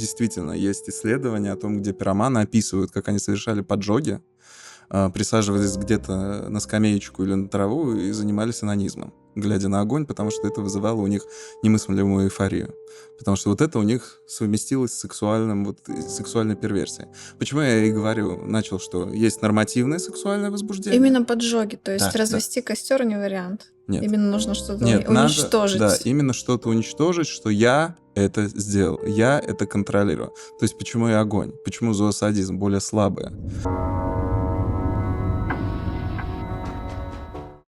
Действительно, есть исследования о том, где пироманы описывают, как они совершали поджоги, присаживались где-то на скамеечку или на траву и занимались онанизмом, глядя на огонь, потому что это вызывало у них немыслимую эйфорию. Потому что вот это у них совместилось с сексуальной перверсией. Почему я и говорю, начал, что есть нормативное сексуальное возбуждение. Именно поджоги, то есть Да, развести костер не вариант. Нет. Именно нужно что-то Нет, надо, уничтожить. да, именно что-то уничтожить, что я это сделал, я это контролирую. То есть почему и огонь, почему зоосадизм более слабое.